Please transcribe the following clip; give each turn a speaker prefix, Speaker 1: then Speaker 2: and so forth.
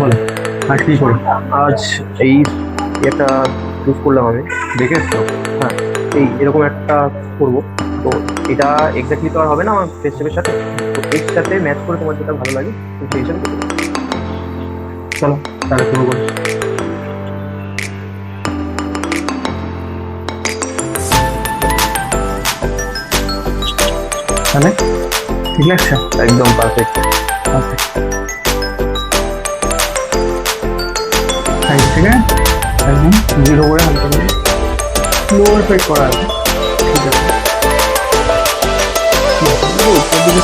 Speaker 1: বলো আজ কি করি?
Speaker 2: আজ এই একটা চুজ করলাম আমি।
Speaker 1: দেখে এসছো?
Speaker 2: হ্যাঁ, এই এরকম একটা করবো। তো এটা এক্স্যাক্টলি তো আর হবে না আমার ফেস শেপের সাথে। তো এর সাথে ম্যাচ করে তোমার যেটা ভালো লাগে তো সেই হিসাবে করবো।
Speaker 1: চলো তাহলে শুরু করি। তাহলে ঠিক লাগছে?
Speaker 2: একদম পারফেক্ট।
Speaker 1: আচ্ছা, সাইড থেকে একদম জিরো করে হালকা করে লোয়ার পেট করা আছে। ঠিক আছে, উপর দিকে